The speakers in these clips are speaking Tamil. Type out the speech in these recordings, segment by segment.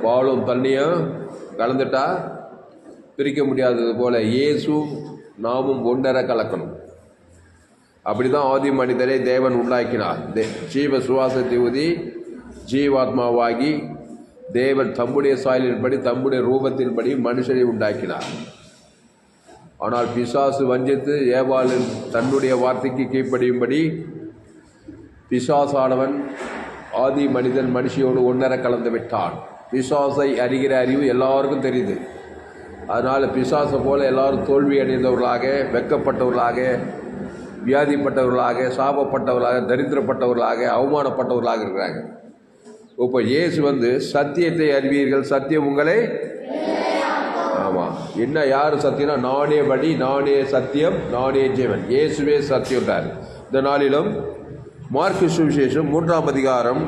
பாலும் தண்ணியும் கலந்துட்டா பிரிக்க முடியாதது போல இயேசுவும் நாமும் ஒன்றரை கலக்கணும். அப்படிதான் ஆதி மனிதரை தேவன் உண்டாக்கினார். ஜீவ சுவாசத்தை ஊதி ஜீவாத்மாவாகி தேவன் தம்முடைய சாயலின்படி தம்முடைய ரூபத்தின்படி மனுஷனை உண்டாக்கினார். ஆனால் பிசாசு வஞ்சித்து ஏவாளின் தன்னுடைய வார்த்தைக்கு கீழ்ப்படியும்படி பிசாசானவன் ஆதி மனிதன் மனுஷியோடு ஒன்றரை கலந்து விட்டான். பிசாசை அறிகிற அறிவு எல்லாருக்கும் தெரியுது. அதனால் பிசாசை போல எல்லாரும் தோல்வி அடைந்தவர்களாக, வெக்கப்பட்டவர்களாக, வியாதிப்பட்டவர்களாக, சாபப்பட்டவர்களாக, தரித்திரப்பட்டவர்களாக, அவமானப்பட்டவர்களாக இருக்கிறாங்க. இப்போ இயேசு சத்தியத்தை அறிவீர்கள், சத்தியம் உங்களை. ஆமாம், என்ன யார் சத்தியம்னா நானே வழி, நானே சத்தியம், நானே ஜீவன். இயேசுவே சத்தியம்ன்றார். இந்த நாளிலும் மார்க்கு சுவிசேஷம் 3ஆம் அதிகாரம்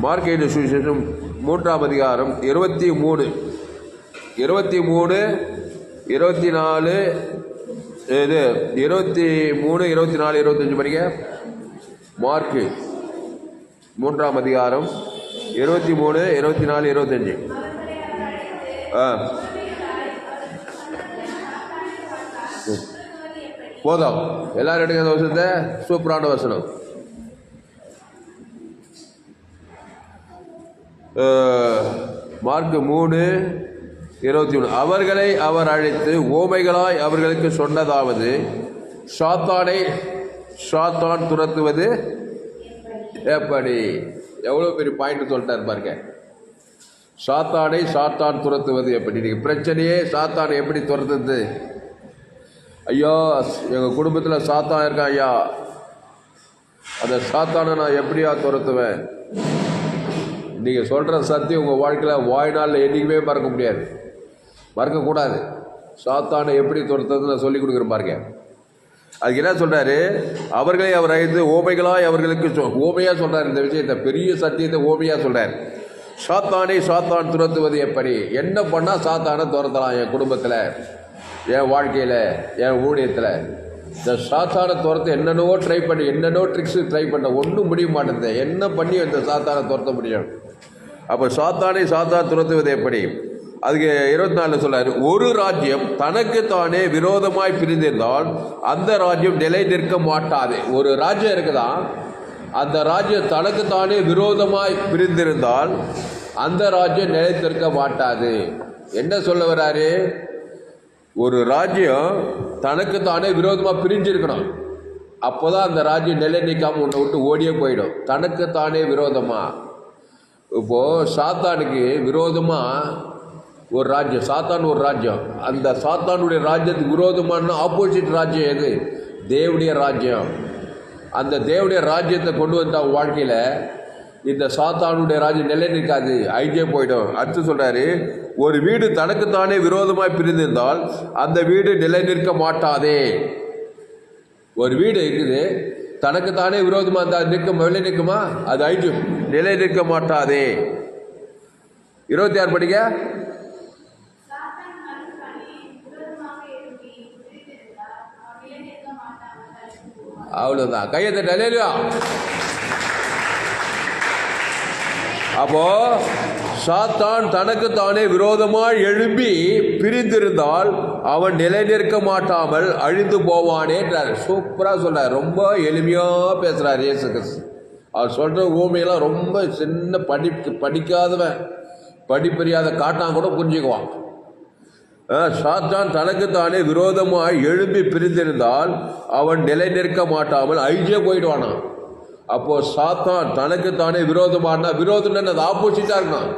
மார்க்கு சுவிசேஷம் 3ஆம் அதிகாரம் 23, 24 இது 23, 24, 25 படிக்க. மார்க்கு 3ஆம் அதிகாரம் 23, 24, 25. போதும், எல்லாரும் எடுக்க வசனத்தை. சூப்பரான வசனம். மார்க்கு 3, 21. அவர்களை அவர் அழைத்து ஓமைகளாய் அவர்களுக்கு சொன்னதாவது, சாத்தான் துரத்துவது எப்படி. எவ்வளோ பெரிய பாயிண்ட் சொல்லிட்டார் பாருங்க. சாத்தான் துரத்துவது எப்படி. நீங்கள் பிரச்சனையே சாத்தான் எப்படி துரத்துது. ஐயா எங்கள் குடும்பத்தில் சாத்தான் இருக்கான் ஐயா, அந்த சாத்தானை நான் எப்படியா துரத்துவேன். நீங்கள் சொல்கிற சத்தியம் உங்கள் வாழ்க்கையில் வாழ்நாளில் என்றைக்குமே மறக்க முடியாது, மறக்கக்கூடாது. சாத்தானை எப்படி துரத்துறது நான் சொல்லிக் கொடுக்குறேன் பாருங்க. அதுக்கு என்ன சொல்கிறாரு, அவர்களை அவர் அழைத்து ஓமைகளாய் அவர்களுக்கு ஓமையாக சொல்கிறார். இந்த விஷயத்தை பெரிய சத்தியத்தை ஓமையாக சொல்கிறார். சாத்தான் துரத்துவது எப்படி. என்ன பண்ணால் சாத்தானை துரத்தலாம் என் குடும்பத்தில், என் வாழ்க்கையில், என் ஊழியத்தில். இந்த சாத்தானை துரத்த என்னென்னவோ ட்ரை பண்ணி, என்னென்னோ ட்ரிக்ஸு ட்ரை பண்ண, ஒன்றும் முடிய மாட்டேங்குது. என்ன பண்ணி இந்த சாத்தானை துரத்த முடியும். அப்போ சாத்தான் துரத்துவது எப்படி. அதுக்கு 24 சொல்றாரு, ஒரு ராஜ்யம் தனக்குத்தானே விரோதமாய் பிரிந்திருந்தால் அந்த ராஜ்யம் நிலை நிற்க மாட்டாது. ஒரு ராஜ்யம் இருக்குதான், அந்த ராஜ்யம் தனக்குத்தானே விரோதமாய் பிரிந்திருந்தால் அந்த ராஜ்யம் நிலைத்திருக்க மாட்டாது. என்ன சொல்ல வர்றாரு, ஒரு ராஜ்யம் தனக்குத்தானே விரோதமாக பிரிஞ்சிருக்கணும், அப்போதான் அந்த ராஜ்யம் நிலை நிற்காம உன்னை விட்டு ஓடியே போயிடும். தனக்குத்தானே விரோதமா. இப்போது சாத்தானுக்கு விரோதமாக ஒரு ராஜ்யம், சாத்தான் ஒரு ராஜ்யம். அந்த சாத்தானுடைய ராஜ்யத்துக்கு விரோதமான ஆப்போசிட் ராஜ்யம் எது? தேவனுடைய ராஜ்யம். அந்த தேவனுடைய ராஜ்யத்தை கொண்டு வந்த வாழ்க்கையில் இந்த சாத்தானுடைய ராஜ்யம் நிலை நிற்காது, அழிஞ்சே போயிடும். அடுத்து சொல்கிறாரு, ஒரு வீடு தனக்குத்தானே விரோதமாய் பிரிந்திருந்தால் அந்த வீடு நிலை நிற்க மாட்டாதே. ஒரு வீடு இருக்குது, தனக்குத்தானே விரோதமாக இருந்தால் நிலை நிற்குமா? அது அழிஞ்சு நிலை நிற்க மாட்டாதே. 26 படிக்க. அவ்வளோதான், கையை தட்ட. அல்லேலூயா. அப்போ சாத்தான் தனக்குத்தானே விரோதமாய் எழும்பி பிரிந்திருந்தால் அவன் நிலை நிற்க மாட்டாமல் அழிந்து போவானேன்றார். சூப்பராக சொல்றார், ரொம்ப எளிமையாக பேசுகிறார் இயேசு கிறிஸ்து. அவர் சொல்கிற ஊமையெல்லாம் ரொம்ப சின்ன படிக்காதவன், படிப்பறியாத காட்டான் கூட புரிஞ்சுக்குவான். சாத்தான் தனக்குத்தானே விரோதமாய் எழும்பி பிரிந்திருந்தால் அவன் நிலை நிற்க மாட்டாமல் அழிஞ்சே போயிடுவானா. அப்போது சாத்தான் தனக்குத்தானே விரோதமானா, விரோதம்னு அது ஆப்போசிட்டாக இருக்கணும்.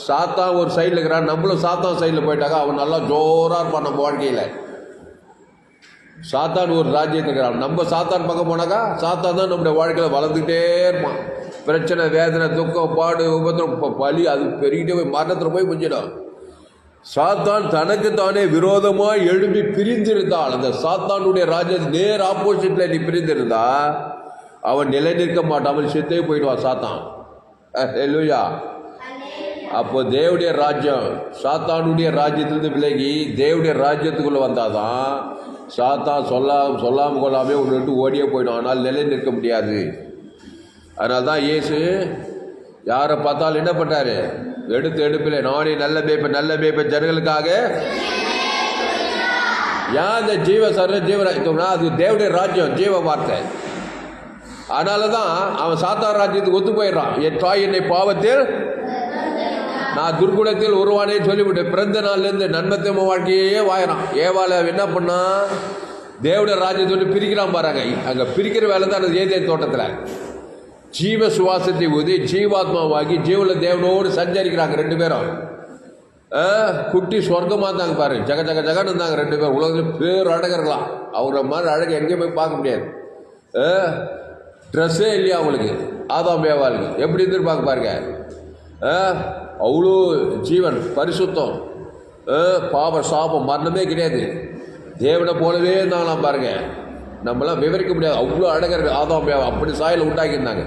சாத்தான் ஒரு சைடில் இருக்கிறான், நம்மளும் சாத்தான் சைடில் போயிட்டாக்கா அவன் நல்லா ஜோராக இருப்பான் நம்ம வாழ்க்கையில். சாத்தான் ஒரு ராஜ்யத்தில் இருக்கிறான், நம்ம சாத்தான் பக்கம் போனாக்கா சாத்தான் தான் நம்முடைய வாழ்க்கையில் வளர்ந்துக்கிட்டே இருப்பான். பிரச்சனை, வேதனை, துக்கம், பாடு, உபத்திரம், பலி, அது பெருகிட்டே போய் மரணத்தில் போய் முடிஞ்சிடும். சாத்தான் தனக்குத்தானே விரோதமாக எழும்பி பிரிந்திருந்தால், அந்த சாத்தானுடைய ராஜ்யத்துக்கு நேர் ஆப்போசிட்டில் நீ பிரிந்திருந்தா அவன் நிலை நிற்க மாட்டாமல் செத்தே போயிடுவான் சாத்தான். அல்லேலூயா. அப்போ தேவனுடைய ராஜ்யம் சாத்தானுடைய ராஜ்யத்திலிருந்து விலகி தேவனுடைய ராஜ்யத்துக்குள்ளே வந்தாதான் சாத்தான் சொல்லாமல் கொள்ளாமே ஒன்று விட்டு ஓடியே போயிடும். ஆனால் நிலை நிற்க முடியாது. அதனால தான் இயேசு யாரை பார்த்தாலும் என்ன பண்ணுறாரு, எடுப்பில் நானே நல்ல மேய்ப்பன் ஜனங்களுக்காக. ஏன் இந்த ஜீவராஜ்யம்னா அது தேவனுடைய ராஜ்யம், ஜீவ வார்த்தை. அதனால தான் அவன் சாத்தான் ராஜ்யத்துக்கு ஒத்து போயிடுறான். என் தாய் என்னை பாவத்தில் நான் துர்குணத்தில் உருவானே சொல்லிவிட்டு பிறந்த நாள்லேருந்து நன்மத்தேம வாழ்க்கையே வாயிறான். ஏவால என்ன பண்ணா, தேவனுடைய ராஜ்யத்தோடு பிரிக்கிறான் பாருங்க. அங்கே பிரிக்கிற வேலை தான் அது ஏதேன் தோட்டத்தில். ஜீவ சுவாசத்தை ஊதி ஜீவாத்மாவாகி ஜீவன தேவனோடு சஞ்சரிக்கிறாங்க ரெண்டு பேரும். குட்டி சொர்க்கமாக இருந்தாங்க பாரு, ஜகன்னு இருந்தாங்க ரெண்டு பேரும். உலகத்தில் பேர் அழகர்களாம். அவங்கள மாதிரி அழகு எங்கேயும் போய் பார்க்க முடியாது. ட்ரெஸ்ஸே இல்லையா அவங்களுக்கு, ஆதாம் ஏவாளுக்கு. எப்படி இருந்துருப்பாங்க பாருங்க. அவ்வளோ ஜீவன், பரிசுத்தம், பாவ சாபம், மரணமே கிடையாது. தேவனை போலவே இருந்தாங்களாம் பாருங்க. நம்மளாம் விவரிக்க முடியாது, அவ்வளோ அழகர்கள் ஆதாம் ஏவா. அப்படி சாயல் உண்டாக்கியிருந்தாங்க.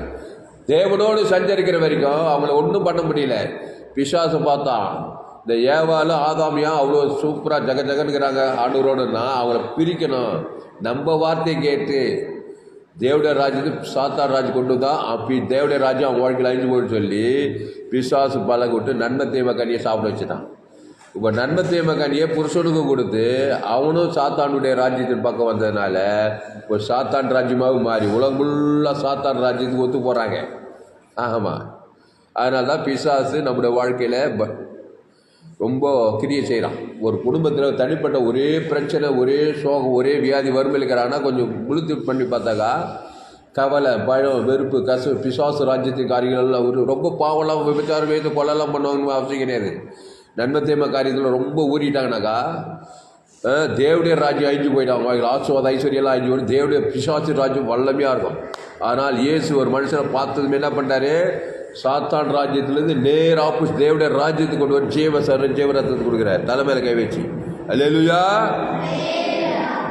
தேவனோடு சஞ்சரிக்கிற வரைக்கும் அவங்கள ஒன்றும் பண்ண முடியல. பிசாசை பார்த்தா இந்த ஏவால ஆதாமியா அவ்வளோ சூப்பராக ஜகன்கிறாங்க ஆண்டவரோடுன்னா அவங்கள பிரிக்கணும். நம்ம வார்த்தையை கேட்டு தேவடைய ராஜ்யத்துக்கு சாத்தான் ராஜ்யம் கொண்டு தான் தேவடைய ராஜ்யம் அவன் வாழ்க்கையில் அழிஞ்சு போயின்னு சொல்லி பிசாசு பழக விட்டு நன்மை தீமை கனியை சாப்பிட வச்சுட்டான். இப்போ நன்மை தீமை கனியை புருஷனுக்கு கொடுத்து அவனும் சாத்தானுடைய ராஜ்யத்தின் பக்கம் வந்ததுனால இப்போ சாத்தான் ராஜ்யமாக மாறி உலகம் ஃபுல்லாக சாத்தான் ராஜ்யத்துக்கு ஒத்து போகிறாங்க. ஆமாம், அதனால தான் பிசாசு நம்முடைய வாழ்க்கையில் ரொம்ப கிரியை செய்கிறான். ஒரு குடும்பத்தில் தனிப்பட்ட ஒரே பிரச்சனை, ஒரே சோகம், ஒரே வியாதி வறுமையிலுக்கிறான்னா கொஞ்சம் முழுத்து பண்ணி பார்த்தாக்கா கவலை, பயம், வெறுப்பு, கசு, பிசாசு ராஜ்யத்தின் காரியங்கள்லாம் ஒரு ரொம்ப பாவம்லாம் விபச்சாரம் வைத்து கொள்ளலாம் பண்ணுவாங்கன்னு அவசியம் கிடையாது. நன்மை தீமை காரியத்தில் ரொம்ப ஊறிட்டாங்கனாக்கா தேவடைய ராஜ்யம் அழிஞ்சு போயிட்டாங்க. ஆசுவாத ஐஸ்வர்யெல்லாம் அழிஞ்சு போய் தேவடைய பிசாசு ராஜ்யம் வல்லமையாக இருக்கும். ஆனால் இயேசு ஒரு மனுஷனை பார்த்ததுமே என்ன பண்ணுறாரு, சாத்தான் ராஜ்யத்திலேருந்து நேர் ஆப்போசிட் தேவடைய ராஜ்யத்துக்கு கொண்டு வர ஜீவரத்தத்தை கொடுக்குறாரு, தலைமையில கை வச்சு. அல்லேலூயா.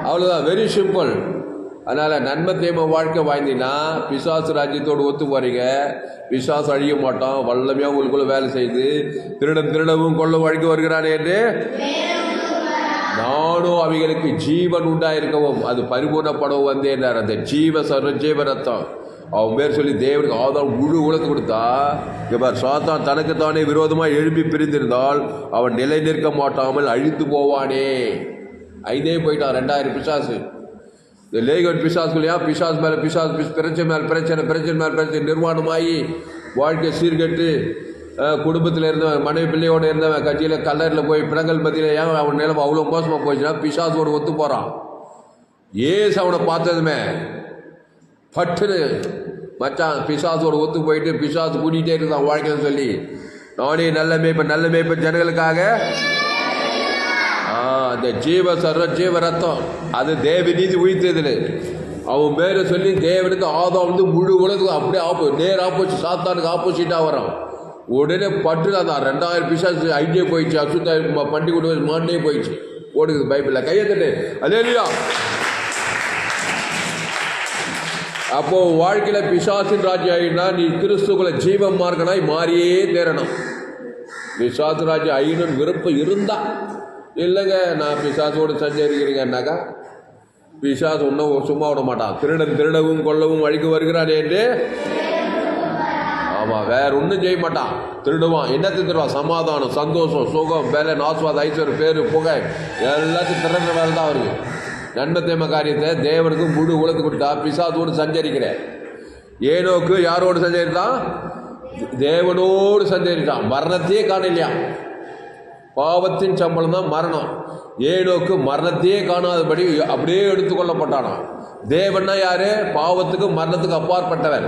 அவ்வளோதான், வெரி சிம்பிள். அதனால் நன்மை தீமை வாழ்க்கை வாழ்ந்தீங்கன்னா பிசாசு ராஜ்யத்தோடு ஒத்து போகிறீங்க. பிசாசு அழிய மாட்டோம், வல்லமையாக உங்களுக்குள்ள வேலை செய்து திருடவும் கொள்ள வழிக்கு வருகிறானே என்று நானும் அவைகளுக்கு ஜீவன் உண்டாயிருக்கவும் அது பரிபூர்ணப்படவும் வந்தேன்னார். அந்த ஜீவ ரத்தம் அவன் பேர் சொல்லி தேவனுக்கு ஆதாம் முழு உலகத்தை கொடுத்தா. இவர் சாத்தான் தனக்குத்தானே விரோதமாக எழுப்பி பிரிந்திருந்தால் அவன் நிலை நிற்க மாட்டாமல் அழித்து போவானே. ஐந்தே போயிட்டான் 2000 பிசாசு. இந்த லேகன் பிசாசுலையா பிசாசு மேலே பிசாசு, பிரச்சனை நிர்வாணமாகி வாழ்க்கை சீர்கெட்டு குடும்பத்தில் இருந்தவன், மனைவி பிள்ளையோடு இருந்தவன், கட்சியில் கல்லறில் போய் பிணங்கள் மத்தியில் ஏன் அவன் நிலைமை அவ்வளோ மோசமாக போச்சுன்னா பிசாசோடு ஒத்து போகிறான். ஏசு அவனை பார்த்ததுமே பட்டுன்னு மச்சான் பிசாசோடு ஒத்து போயிட்டு பிசாசு கூட்டிகிட்டே இருந்தான் வாழ்க்கைன்னு சொல்லி நானே நல்ல மேய்ப்பன் ஜனங்களுக்காக. அந்த ஜீவ ரத்தம் அது தேவ நீதி உயிர்த்ததில் அவன் பேரை சொல்லி தேவனுக்கு ஆதாம் வந்து முழு உலகத்துக்கு அப்படியே நேர் ஆப்போசிட், சாத்தானுக்கு ஆப்போசிட்டாக வரான். உடனே பட்டு அந்த 2000 பிசாசு ஐடியே போயிடுச்சு. அசுத்த பண்டி கொண்டு மாண்டே போயிடுச்சு. ஓடுது பைபிளில் கையெழுத்து. அல்லேலூயா. அப்போ வாழ்க்கையில் பிசாசின் ராஜ்யம் ஆகினா நீ கிறிஸ்துக்குள்ள ஜீவ மார்க்கனாய் மாறியே தேரணும். பிசாசு ராஜ்யம் ஆகினும் விருப்பம் இருந்தா இல்லைங்க நான் பிசாசோடு சஞ்சரிக்கிறீங்கன்னாக்கா பிசாசு ஒன்றும் சும்மா விட மாட்டான். திருடவும் கொள்ளவும் வழிக்கு வருகிறான் என்று. ஆமாம், வேற ஒன்றும் செய்ய மாட்டான். திருடுவான். என்னத்தை திருடுவான்? சமாதானம், சந்தோஷம், சுகம், பேலன், ஆஸ்வாத, ஐஸ்வர்யம், பேரு, புகை எல்லாத்தையும் திருடுற வேலை தான் வருது. நன்மை தீமை காரியத்தை தேவனுக்கு முழு உலகத்து கொடுத்தா பிசாசோடு சஞ்சரிக்கிறேன். ஏனோக்கு யாரோடு சஞ்சரித்தான்? தேவனோடு சஞ்சரித்தான். மரணத்தையே காணலையா. பாவத்தின் சம்பளம் தான் மரணம். ஏனோக்கு மரணத்தையே காணாதபடி அப்படியே எடுத்துக்கொள்ளப்பட்டானா. தேவன்னா யாரு? பாவத்துக்கு மரணத்துக்கு அப்பாற்பட்டவர்.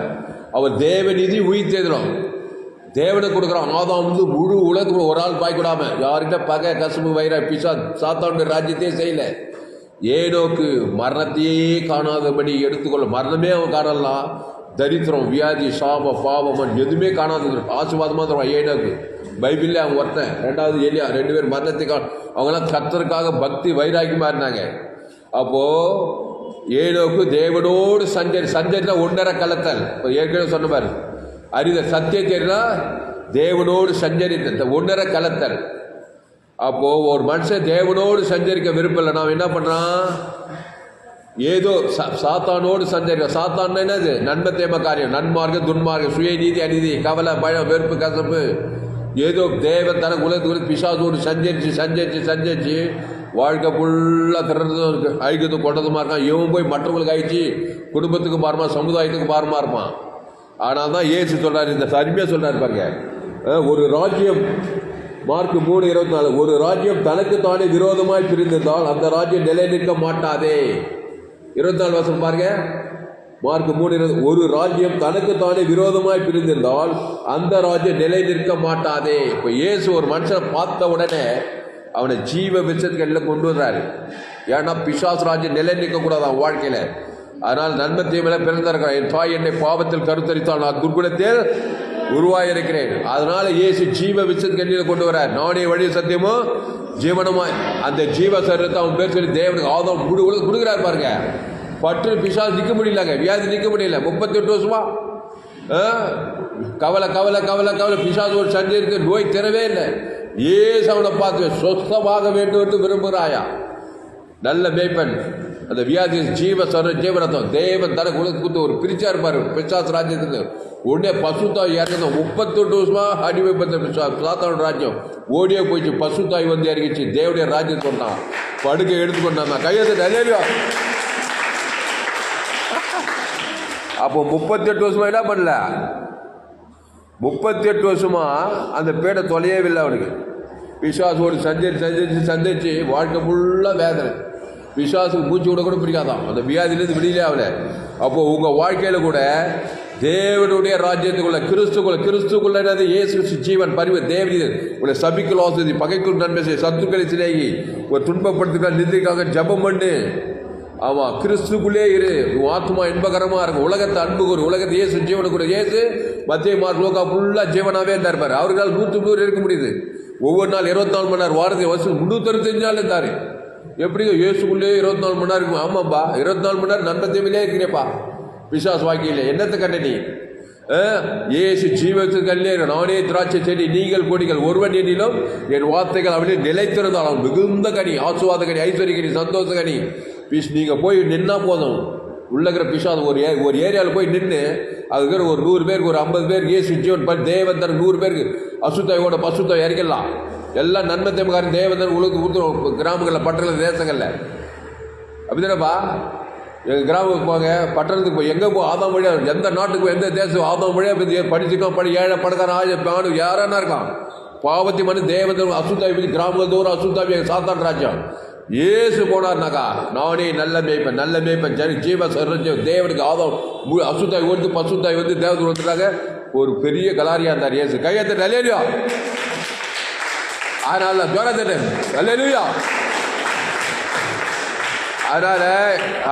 அவர் தேவ நீதி உயிர்த்தேதலும் தேவனுக்கு கொடுக்குறான். ஆதாம் வந்து முழு உலகத்துக்கு ஒரு ஆள் பாய்க்கூடாம யார்கிட்ட பகை, கசும்பு, வைர, பிசா சாத்தானுடைய ராஜ்யத்தையே செய்யல. ஏனோக்கு மரணத்தையே காணாதபடி எடுத்துக்கொள்ள. மரணமே அவன் காணலாம். தரித்திரம், வியாதி, சாப, பாவம் எதுவுமே காணாது. ஆசீர்வாதமாக தருவான் ஏனோக்கு. பைபிளில் அவன் ஒருத்தன். 2வது எலியா. 2 பேர் மரணத்தை அவங்களாம் கர்த்தருக்காக பக்தி வைராக்கியமாக இருந்தாங்க. அப்போது ஏனோக்கு தேவனோடு சஞ்சரினா ஒன்றரை கலத்தல். இப்போ ஏற்கனவே சொன்ன மாதிரி அறித சத்தியத்தைனா தேவனோடு சஞ்சரித்த ஒன்றரை கலத்தல். அப்போது ஒரு மனுஷன் தேவனோடு சஞ்சரிக்க விருப்பம் இல்லை. நாம் என்ன பண்ணுறான்? ஏதோ சாத்தானோடு சஞ்சரிக்க. சாத்தான் என்னது? நன்மை தேம காரியம், நன்மார்க்கம் துன்மார்க்கம், சுயநீதி அநீதி, கவலை பயம் வெறுப்பு கசப்பு, ஏதோ தேவன் தனக்கு உலகத்துக்கு பிசாசோடு சஞ்சரிச்சு வாழ்க்கை ஃபுல்லாக திறந்து அழிக்கிறது கொண்டதுமா இருக்கான். இவன் போய் மற்றவங்களுக்கு அழிச்சு குடும்பத்துக்கு பாருமா, சமுதாயத்துக்கு பாருமா இருப்பான். ஆனால் தான் ஏசு சொல்கிறார், இந்த அருமையாக சொல்கிறார் பாருங்க, ஒரு ராஜ்யம் மார்க் 3:24, ஒரு ராஜ்யம் தனக்கு தானே விரோதமாய் பிரிந்திருந்தால் அந்த ராஜ்யம் நிலை நிற்க மாட்டாதே. 24 வருஷம் பாருங்க, மார்க் 3:20, ஒரு ராஜ்யம் தனக்கு தானே விரோதமாய் பிரிந்திருந்தால் அந்த ராஜ்யம் நிலை நிற்க மாட்டாதே. இப்போ இயேசு ஒரு மனுஷனை பார்த்த உடனே அவனை ஜீவ விருட்சத்துக்கு எல்லாம் கொண்டு வர்றாரு. ஏன்னா பிசாசு ராஜ்யம் நிலை நிற்கக்கூடாது அவன் வாழ்க்கையில். அதனால் நன்மை தீமையில பிறந்திருக்கிறான். என் தாய் என்னை பாவத்தில் கருத்தரித்தால் நான் துர்குணத்தில் உருவாயிருக்கிறேன். அதனால இயேசு ஜீவ விருட்சத்துக்கு எண்ணில் கொண்டு வர்றார். நானே வழி சத்தியமோ ஜீவனமாய் அந்த ஜீவ சரீரத்தை அவன் பேர் சொல்லி தேவனுக்கு ஆதம் கொடுக்குறாரு பாருங்க. பற்று பிசாசு நிற்க முடியலங்க, வியாதி நிற்க முடியல. 38 வருஷமா கவலை கவலை கவலை கவலை பிசாசு ஒரு சஞ்சரிக்கு நோய் திறவே இல்லை. ஏசு அவனை பார்த்து சொஸ்தமாக வேண்டும் என்று விரும்புகிறாயா? நல்ல மேய்ப்பன் அந்த வியாதி ஜீவ ஜீவனத்தம் தேவன் தனக்கு உலக கொடுத்து ஒரு பிரிச்சா இருப்பார் பிசாசு ராஜ்யத்துக்கு. உடனே பசுத்தாய் இறங்கணும். 38 வருஷமா அடிமைப்பட்ட சாத்தானோட ராஜ்யம் ஓடியே போயிடுச்சு. பசுத்தாய் வந்து இறங்கிச்சு, தேவனுடைய ராஜ்யம் சொன்னான். படுக்கை எடுத்துக்கொண்டான். கையெழுத்து நிறையா. அப்போ 38 வருஷமா என்ன பண்ணல? 38 வருஷமா அந்த பேடை தொலையவில்லை அவனுக்கு. பிசாசோடு சந்திச்சு வாழ்க்கை ஃபுல்லாக வேதனை. பிசாசுக்கு மூச்சு விட கூட பிடிக்காதான். அந்த வியாதியிலேருந்து வெளியிலே ஆகல. அப்போ உங்கள் வாழ்க்கையில் கூட தேவனுடைய ராஜ்யத்துக்குள்ள கிறிஸ்துக்குள்ள என்னது? இயேசு ஜீவன் பரிவு தேவனி உடைய சபிக்குள் ஆசிரி பகைக்குள் நன்மை செய்ய சத்துக்களை சிலேகி ஒரு துன்பப்படுத்துக்காக நிதிக்காக ஜபம் பண்ணு. ஆமாம், கிறிஸ்துக்குள்ளே இரு. ஆத்மா இன்பகரமாக இருக்கும். உலகத்தை அன்பு கூறு. உலகத்தை இயேசு ஜீவனுக்கு இயேசு மத்திய மார்க் லோகா ஃபுல்லாக ஜீவனாகவே இருந்தார் இருப்பார். அவர்களால் 100 இருக்க முடியுது. ஒவ்வொரு நாள் 24 மணி நேரம், வாரத்தை வருஷம் 365 நாள் இருந்தார். எப்படிங்க இயேசுக்குள்ளே 24 மணி நேரம் இருக்கும்? ஆமாம்பா, 24 மணி நேரம் நன்மை தீமையிலே இருக்கிறேப்பா. பிசாசு வாக்கியில் என்னத்தை கண்ட நீ? இயேசு ஜீவத்திற்கல்லே நானே திராட்சை செடி, நீங்கள் கொடிகள், ஒருவன் எண்ணிலும் என் வார்த்தைகள் அவனே நிலைத்திருந்தால் அவன் மிகுந்த கனி, ஆசுவாத கனி, ஐஸ்வர்ய கனி, சந்தோஷ கனி. நீங்கள் போய் நின்னா போதும். உள்ளகிற பிசாசு ஒரு ஏரியாவில் போய் நின்று அதுக்கு ஒரு 100 பேருக்கு ஒரு 50 பேருக்கு இயேசு ஜீவன் பண்ணி தேவன் தன் 100 பேருக்கு அசுத்தாயோட பசுத்தாய் இறக்கலாம். எல்லாம் நன்மை தேமக்காரன் தேவன் உலக ஊற்று கிராமங்களில் பட்டணத்தில் தேசங்களில் அப்படிதானப்பா. எங்கள் கிராமத்துக்கு போங்க, பட்டணத்துக்கு போய் எங்கே ஆதாம் வழியாக எந்த நாட்டுக்கு போய் எந்த தேசம் ஆதாம் வழியாக படிச்சுக்கோ ஏழை பணக்காரன் யாரானா இருக்கான். பாவத்தி மனு தேவன் அசுத்தாவி கிராமங்கள் தூரம் அசுத்தாவி சாத்தான் ராஜ்யம். இயேசு போனார்னாக்கா நானே நல்ல மேய்ப்பன் ஜீவ தேவனுக்கு ஆதம் அசுத்தாய் ஓடுத்து பசுத்தாய் வந்து தேவத்துக்கு வந்துட்டாங்க. ஒரு பெரிய கலாரியா இருந்தார் இயேசு. கையத்தை நல்லேலியா. அதனால ஜோரத்தட்டு நல்லேலியா. அதனால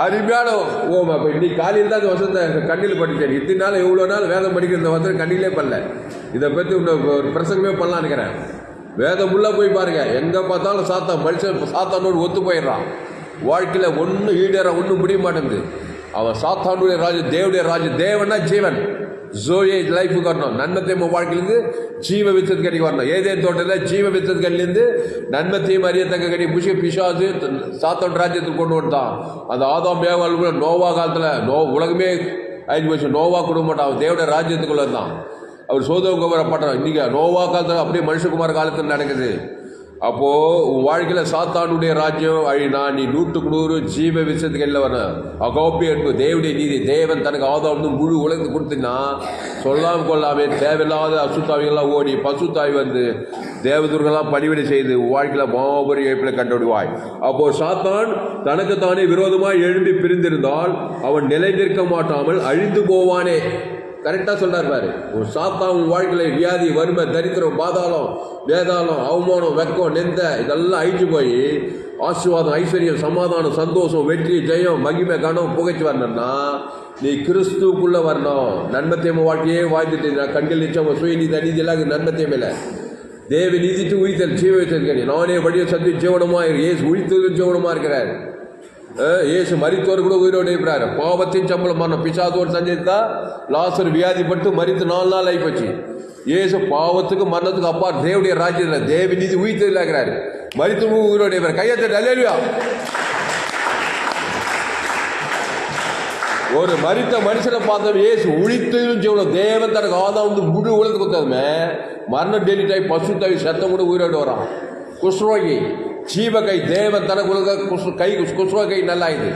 அருமையான ஓம். அப்போ இன்னைக்கு காலையில் தான் வசந்த கண்ணில் படித்தேன். இத்தனை நாள் எவ்வளோ நாள் வேதம் படிக்கிற இந்த வசந்த கண்ணிலே பண்ணல. இதை பற்றி ஒரு பிரசங்கமே பண்ணலான்னு இருக்கிறேன். வேதம் உள்ள போய் பாருங்க, எங்கே பார்த்தாலும் சாத்தான் மனுஷன் சாத்தானோடு ஒத்து போயிடுறான். வாழ்க்கையில் ஒன்றும் ஈடேற ஒன்றும் முடிய மாட்டேங்குது. அவன் சாத்தானுடைய ராஜ்யம் தேவனுடைய ராஜ்யம். தேவனா ஜீவன் ஜோயே லைஃபுக்கு வரணும். நன்மை தீமை வாழ்க்கையிலேருந்து ஜீவ விருட்சத்துக்கு கடி வரணும். ஏதேன் தோட்டத்தில் ஜீவ விருட்சத்துக்கடிலேருந்து நன்மை தீமை அறியத்தக்க கடி பிசாசு சாத்தான் ராஜ்யத்துக்கு கொண்டு வந்துட்டான். அந்த ஆதாம் ஏவாள் கூட நோவா காலத்தில் உலகமே அழிஞ்சு போச்சு. நோவா குடும்பம் அவன் தேவனுடைய ராஜ்யத்துக்குள்ள இருந்தான். அவர் சோதோகுமார பட்டணம் இன்னைக்கு நோவா காலத்தில் அப்படியே மனுஷகுமார் காலத்தில் நடக்குது. அப்போது உன் வாழ்க்கையில் சாத்தானுடைய ராஜ்யம் அழினா நீ 100க்கு 100 ஜீவ விருட்சத்துக்கு எல்லாம் வரணும். அகோப்பி என்பது தேவனுடைய நீதி. தேவன் தனக்கு ஆதாம் முழு உலகத்துக்கு கொடுத்தீங்கன்னா சொல்லாமல் கொள்ளாமே தேவையில்லாத அசுத்தாவிகள்லாம் ஓடி பசுத்தாய் வந்து தேவதூர்களெல்லாம் பணிவிடை செய்து வாழ்க்கையில் மாபெரும் இழப்பில் கண்டுவிடுவாய். அப்போது சாத்தான் தனக்குத்தானே விரோதமாக எழும்பி பிரிந்திருந்தால் அவன் நிலை நிற்க மாட்டாமல் அழிந்து போவானே. கரெக்டாக சொல்கிறார் பாரு. ஒரு சாத்தான் வாழ்க்கையில் வியாதி வறுமை தரித்திரம் பாதாளம் வேதாளம் அவமானம் வெக்கம் நெந்த இதெல்லாம் அழிஞ்சு போய் ஆசீர்வாதம் ஐஸ்வர்யம் சமாதானம் சந்தோஷம் வெற்றி ஜெயம் மகிமை கனம் புகைச்சு வரணும்னா நீ கிறிஸ்துக்குள்ளே வரணும். நன்மத்தேம வாழ்க்கையே வாழ்ந்துட்டு கண்கள் நிச்சயம் சுயநீதி அநீதி எல்லாம் நன்மத்தேமையில் தேவ நீதிட்டு உயிர்த்தல் ஜீவ வைத்திருக்கிறேன். நானே வழியை சந்தி ஜீவனமாக இருக்கு. ஏசு உயிர்த்ததும் ஜீவனமாக இருக்கிறார். ஏசு மரித்தோர் கூட உயிரோடு இருக்கிறார். பாவத்தின் சம்பளம் மரணம். பிசாசோடு சஞ்சரித்தா லாசர் வியாதிப்பட்டு மரித்து 4 நாள் ஆகிப்போச்சு. ஏசு பாவத்துக்கு மரணத்துக்கு அப்பா தேவனுடைய ராஜ்யத்தில் தேவ நீதி உயிர்த்ததில் இருக்கிறார். மரித்து உயிரோடு இருக்கிறார். கையத்தை அல்லேலூயா. ஒரு மரித்த மனுஷனை பார்த்தோம் இயேசு உழித்தையும் செய்யணும். தேவன் தனக்கு ஆதாம் முழு உலகத்துக்கு கொடுத்ததுமே மரணம் டெலிட்டாய் பசுத்தாய் சத்தம் கூட உயிரோடு வரான். குஷ்ரோகி ஜீவகை தேவன் தனக்கு உலக கை குஷ்ரோகை நல்லாயுது.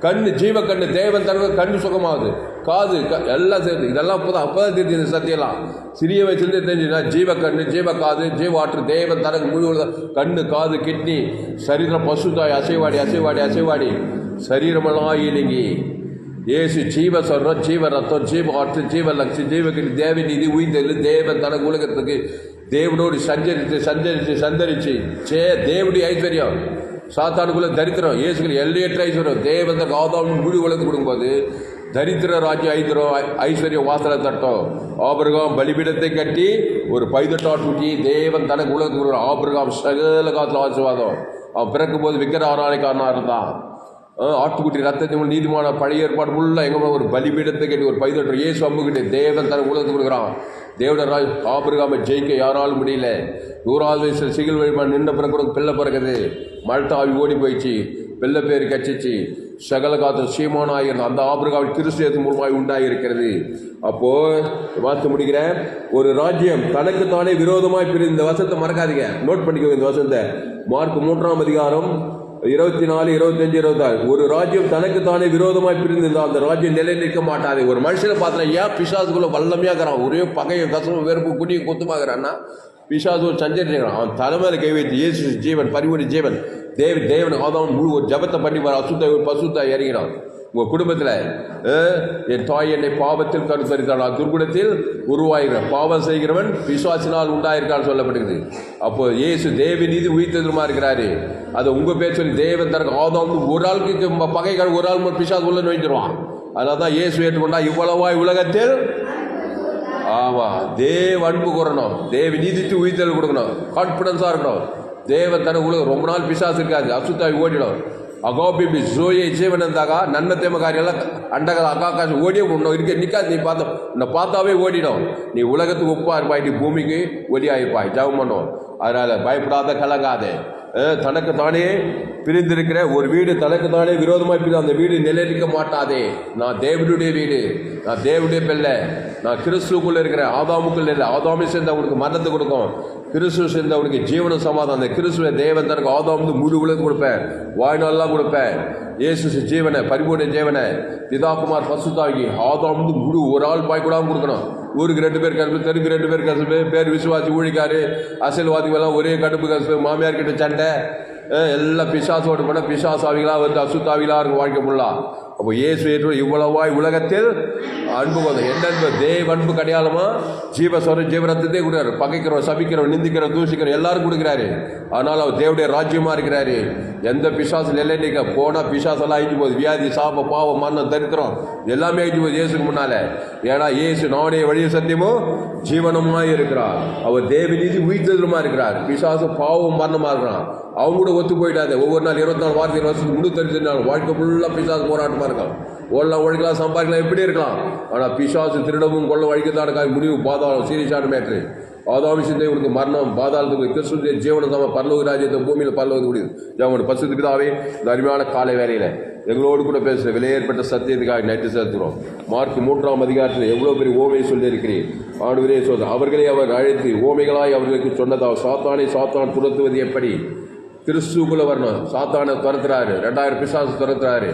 கண்ணு ஜீவக்கண்ணு தேவன் தனக்கு கண்ணு சுகமாகுது. காது எல்லாம் சேர்ந்து இதெல்லாம் அப்போதான் தெரிஞ்சது சத்தியெல்லாம். சிறிய வயசுலேருந்து தெரிஞ்சுன்னா ஜீவக்கண்ணு ஜீவக்காது ஜீவாற்று தேவன் தனக்கு முழு கண்ணு காது கிட்னி சரீரம் பசுத்தாய் அசைவாடி அசைவாடி அசைவாடி சரீரமெல்லாம் இலங்கி ஏசு ஜீவ சொல்கிறோம். ஜீவ ரத்தம் ஜீவ ஆற்று ஜீவ லட்சி ஜீவகிரி தேவ நிதி உயிர்ந்தெழு தேவன் தனக்கு உலகத்துக்கு தேவனோடு சந்தரிச்சு தேவனுடைய ஐஸ்வர்யம் சாத்தானுக்குள்ள தரித்திரம் இயேசுக்கு எல்லையற்ற ஐஸ்வர்யம் தேவன் தனக்கு ஆதாம் முழு உலகத்துக்கு கொடுக்கும்போது தரித்திர ராஜ்யம் ஐஸ்வர்யம் வாசலை தட்டம். ஆபிரகாம் பலிபீடத்தை கட்டி ஒரு பைதட்டாட்டுட்டி தேவன் தனக்கு உலகத்துக்கு ஆபிரகாம் சகல காலத்தில் ஆசீர்வாதம். அவன் பிறக்கும் போது விக்கிர ஆராய்க்காரனாக இருந்தான். ஆட்டுக்குட்டி ரத்தத்தை நீதிமான பழைய ஏற்பாடு ஃபுல்லாக எங்கே ஒரு பலிபீடத்தை கட்டி ஒரு பைதட்டு இயேசு அம்புக்கிட்டு தேவன் தனக்கு உலகத்துக்கு கொடுக்குறான். தேவனராஜ் ஆபிரகாமை ஜெயிக்க யாராலும் முடியல. 100வது வயசில் சிகில் வழிபாடு நின்ற பிறகு பிள்ளை பிறகுது. மல்டாவி ஓடி போயிடுச்சு. பிள்ளை பேர் கச்சிச்சு. சகல காத்து சீமானாயிருந்த அந்த ஆபிரகாம் கிறிஸ்துவின் மூலமாக உண்டாயிருக்கிறது. அப்போ வாசித்து முடிக்கிறேன். ஒரு ராஜ்யம் தனக்குத்தானே விரோதமாய் பிரிந்த இந்த வசனத்தை மறக்காதீங்க, நோட் பண்ணிக்கோ. இந்த வசனத்தை மார்க் 3ஆம் அதிகாரம் 24, 25, 26. ஒரு ராஜ்யம் தனக்குத்தானே விரோதமாய் பிரிந்திருந்தால் அந்த ராஜ்யம் நிலை நிற்க மாட்டாது. ஒரு மனுஷனை பார்த்தா ஏன் பிசாசுக்குள்ள வல்லமையாகிறான், ஒரே பகையை கசமும் வெறுப்பு குடியை கொத்துமாகிறான்னா பிசாசு சஞ்சரிக்கிறான். அவன் தலைமையில கை வைத்து இயேசு ஜீவன் பரிவுடி ஜீவன் தேவன் ஆதாம் முழு ஒரு ஜபத்தை பண்ணி வர அசுத்த பசுத்தா இறங்கிறான். உங்கள் குடும்பத்தில் என் தாய் என்னை பாவத்தில் கருத்தரித்தாள் துர்குணத்தில் உருவாகிறான். பாவம் செய்கிறவன் விசுவாசினால் உண்டாயிருக்கான்னு சொல்லப்படுகிறது. அப்போ இயேசு தேவ நீதி உயிர்த்ததுமா இருக்கிறாரு. அதை உங்கள் பேர் சொல்லி தேவன் தனக்கு ஆதாம் ஒரு ஆளுக்கு பகைகள் ஒரு ஆள் பிசாசு உள்ள நோய்ச்சிருவான். அதனால தான் இயேசு ஏற்றுக்கொண்டா இவ்வளவாய் உலகத்தில் தேவ அன்பு கூறணும், தேவ நீதிக்கு உயிர்த்தல் கொடுக்கணும், கான்பிடன்ஸாக இருக்கணும். தேவன் தனக்கு உலகம் ரொம்ப நாள் பிசாசு இருக்காது, அசுத்தாய் ஓடிடும். அகோபி ஜோயை ஜீவன் இருந்தாக்கா நன்மை தேம காரியெல்லாம் அண்டக அக்காக்காசு ஓடியே உன்னை இருக்க நிற்காது. நீ பார்த்தோம் உன்னை பார்த்தாவே ஓடிடும். நீ உலகத்துக்கு உப்பா இருப்பாய், நீ பூமிக்கு ஒலியாயிருப்பாய். ஜபம் பண்ணும். அதனால் பயப்படாத கலங்காதே. தனக்கு தானே பிரிந்திருக்கிற ஒரு வீடு தனக்கு தானே விரோதமாக பிரிந்து அந்த வீடு நிலைநிற்க மாட்டாதே. நான் தேவனுடைய வீடு, நான் தேவனுடைய பிள்ளை, நான் கிறிஸ்துக்குள்ளே இருக்கிறேன். ஆதாமுக்குள்ள இல்லை. ஆதாமே சேர்ந்து அவனுக்கு மரணத்தை கொடுக்கும், கிறிஸ்துவ சேர்ந்து அவனுக்கு ஜீவன சமாதானம். அந்த கிறிஸ்துவ தேவன் தனக்கு ஆதாமுக்கு முழு உலகம் கொடுப்பேன், வாழ்நாள்லாம் கொடுப்பேன். இயேசு ஜீவனை பரிபூர்ண ஜீவனை பிதாகுமார் பசுத்தாகி ஆதாமுக்கு முழு ஒரு ஆள் பாய் கூடாமல் கொடுக்கணும். ஊருக்கு 2 பேர் கருப்பு, தெருக்கு 2 பேர் கருப்பு, பேர் விசுவாசி ஊழிக்காரு அரசியல்வாதிகள்லாம் ஒரே கடுப்பு கருப்பு, மாமியார் கிட்ட சண்டை, எல்லாம் பிசாசோடு பண்ண பிசாசாவிகளாக வந்து அசுத்தாவிகளாக இருக்கும் வாழ்க்கை ஃபுல்லாக. அப்போ இயேசு இவ்வளவாய் உலகத்தில் அன்பு கொண்டு என்ன அன்பு தேவ அன்பு கடையாளமா ஜீவரத்தத்தை கொடுக்குறாரு. பகைக்கிறோம், சபிக்கிறோம், நிந்திக்கிறோம், தூசிக்கிறோம் எல்லாரும் கொடுக்குறாரு. ஆனால் அவர் தேவடைய ராஜ்யமாக இருக்கிறாரு. எந்த பிசாசு நிலைநிற்க போனால் பிசாசெல்லாம் அழிஞ்சு போகுது. வியாதி சாப பாவம் மரணம் தரித்திரம் எல்லாமே அழிஞ்சு போகுது இயேசுக்கு முன்னால. ஏன்னா இயேசு நானே வழிய சத்தியமும் ஜீவனமாக இருக்கிறார். அவர் தேவ நீதி உயிர்த்ததுமா இருக்கிறார். பிசாசு பாவம் மரணமாக இருக்கிறான். அவங்க கூட ஒத்து போயிட்டாது. ஒவ்வொரு நாள் 24 வாரத்தில் வருஷத்துக்கு 335 நாள் வாழ்க்கை ஃபுல்லாக பிசாசு போராட்டமாக இருக்கலாம். ஓடலாம், ஒழிக்கலாம், சம்பாதிக்கலாம், எப்படி இருக்கலாம். ஆனால் பிசாசு திருடமும் கொள்ள வழிக்கத்தான் முடிவு பாதாளம் சீரியஸான மேட்ரு. ஆதாமிஷத்தை இவனுக்கு மரணம் பாதாளத்துக்கு கிறிஸ்துவ ஜீவன சம பரலோக ராஜ்யத்தை பூமியில் பரலோக முடியுது. ஜாமன் பசுத்து பிதாவே இந்த அருமையான காலை வேலையில் எங்களோடு கூட பேசுகிற விலையேற்பட்ட சத்தியத்துக்காக நைட்டு செலுத்துகிறோம். மார்க் 3ஆம் அதிகாரத்தில் எவ்வளோ பெரிய ஓமையை சொல்லியிருக்கிறேன். ஆண்டவரே சொல்ல அவர்களை அவர் அழைத்து ஓமைகளாய் அவர்களுக்கு சொன்னதா சாத்தான் துரத்துவது எப்படி? கிறிஸ்துக்குள்ளே வரணும். சாத்தானை துரத்துறாரு, 2000 பிசாசு துரத்துறாரு.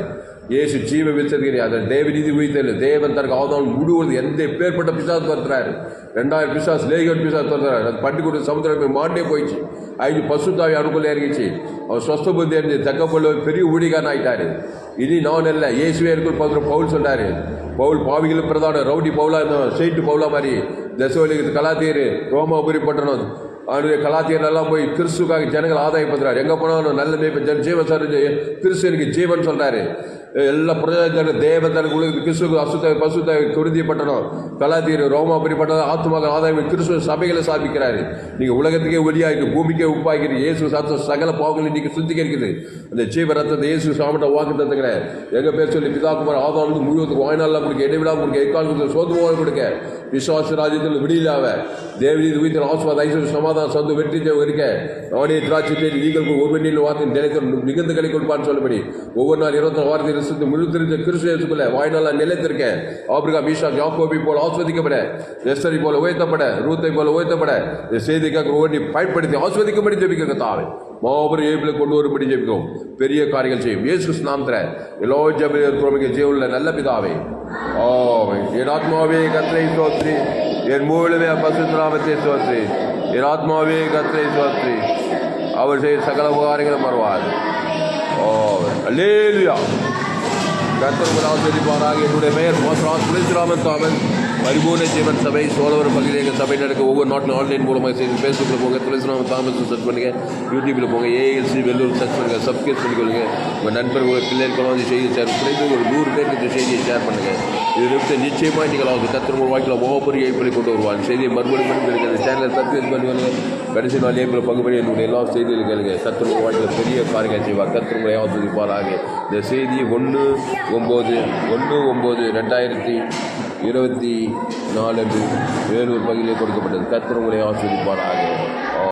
இயேசு ஜீவ விச்சதுகிறே அதை தேவ நீதி உயிர்த்தல் தேவன் தனக்கு ஆதாம் முழுவது எந்த பேர்பட்ட பிசாசு துரத்துறாரு. 2000 பிசாசு லேகன் பிசாசு துரத்துறாரு. அது பட்டி கொடுத்த சமுத்திரம் மாண்டே போயிடுச்சு. ஐந்து பசுத்தாவி அனுக்குள்ள இறங்கிச்சு. அவர் சொஸ்த புத்தி இருந்து தக்கப்பள்ள பெரிய ஊழிகாரன் ஆகிட்டாரு. இனி நான் இல்லை இயேசுவே இருக்குள் பார்க்குற பவுல் சொல்கிறாரு. பவுல் பாவிகளும் பிரதான ரவுடி பவுலா இருந்தோம், செய்ட்டு பவுலா மாதிரி தசவலிக்கு கலாத்தீர் ரோமாபுரி பட்டணம் அவனுடைய கலாத்தியரெல்லாம் போய் கிறிஸ்துக்காக ஜனங்கள் ஆதாயப்படுத்துறாரு. எங்கே போனாலும் நல்ல மேய்ப்பு ஜீவன் சார் கிறிஸ்து எனக்கு ஜீவன் சொல்கிறாரு. எல்லா பிரஜாஜன தேவதனுக்கு உலக கிறிஸ்துக்கு அசுத்த பசுத்த குருதிப்பட்டணும் கலாத்தீர் ரோமாபுரி பட்டணம் ஆத்மாக ஆதாயம் கிறிஸ்துவ சபைகளை சாதிக்கிறாரு. நீங்கள் உலகத்துக்கே ஒளியாயிருக்கு, பூமிக்கே உப்பாய்க்கிறது. இயேசு சாத்த சகல பாவங்கள் இன்னைக்கு சுத்திகரிக்குது. அந்த ஜீவ ரத்தத்தை இயேசு சாப்பிட்ட வாக்கு தந்துக்கிற எங்கள் பேர் சொல்லி பிதாகுமார் ஆதாம் முழுவதுக்கு வாய்நாளெலாம் கொடுக்க, இடைவிழா கொடுக்க, எக்கால் கொடுக்க, சோதனை கொடுக்க, விசுவாச ராஜ்யத்தில் விடியலாவ தேவநீதி உயிர்த்த ஆஸ்வாத ஐஸ்வர்ய சமாதான சொந்த வெற்றி இருக்க நானே திராட்சை நீங்கள் ஒரு மணியில் வார்த்தை நிலைத்த மிகுந்த கலை கொடுப்பான்னு சொல்லபடி ஒவ்வொரு நாள் 24 வாரத்தில் விசுத்த முழு தெரிஞ்ச கிறிஸ்து இயேசுக்குள்ள வாய்நாள நிலைத்திருக்கேன். ஆபிரகாம், ஈசாக், யாக்கோபை போல ஆஸ்வதிக்கப்பட, எஸ்தரை போல உயர்த்தப்பட, ரூத்தை போல உயர்த்தப்பட, இந்த செய்திக்காக ஓடி பயன்படுத்தி ஆஸ்வதிக்கும்படி ஜெபிக்க தாவே மாபெரும் ஏபில கொண்டு வரும்படி ஜெபிக்கும். பெரிய காரியங்கள் செய்யும் இயேசு கிறிஸ்து நாமத்திலே எல்லா ஜெபங்களும் ஜீவனுள்ள நல்ல பிதாவே ஆமென். என் ஆத்மாவே கர்த்தரை ஸ்தோத்திரி, என் மூலமே பரிசுத்த நாமத்தை ஸ்தோத்திரி. என் ஆத்மாவே கர்த்தரை ஸ்தோத்திரி, அவர் செய்ய சகல உபகாரங்களும் மறவாது. அல்லேலூயா. கர்த்தர் உங்களை ஆசீர்வதிப்பாராக. என்னுடைய பெயர் துளசிராமன் தாமன். பரிபூர்ண ஜீவன் சபை சோழவரம் பகுதியில் எங்கள் சபை நடக்க ஒவ்வொரு நாட்டிலும் ஆன்லைன் மூலமாக செய்து ஃபேஸ்புக்கில் போங்க, துளசிராமன் தாமஸ் சர்ச் பண்ணுங்கள். யூடியூப்பில் போங்க, ஏஎல்சி வெள்ளூர் சர்ச் பண்ணுங்கள், சப்ஸ்கிரைப் பண்ணிக்கொள்ளுங்க. உங்கள் நண்பர்கள் பிள்ளைகளுக்கு வந்து செய்தி ஷேர் பண்ணி ஒரு 100 பேருக்கு இந்த செய்தியை ஷேர் பண்ணுங்கள். இது நிமிஷம் நிச்சயமாக நீங்கள் அவங்க கர்த்தர் உங்கள் வாழ்க்கையில் மகப்பெரிய ஏற்படி கொண்டு வருவாங்க. செய்தியை மறுபடியும் இந்த சேனலை சப்ஸ்கிரைப் பண்ணுவாங்க. கடைசி நாள் ஏப்ரல் பங்குபடி என்னுடைய எல்லா செய்திகளும் கேளுங்க. கர்த்தர் உங்கள் வாழ்க்கையில் பெரிய காரியங்கள் செய்வார். கர்த்தர் உங்களை ஆசீர்வதிப்பாராக. இந்த செய்தி 1/9/2024 அன்று வேலூர் பகுதியிலே கொடுக்கப்பட்டது. கர்த்தர் உங்களை ஆசீர்வதிப்பாராக.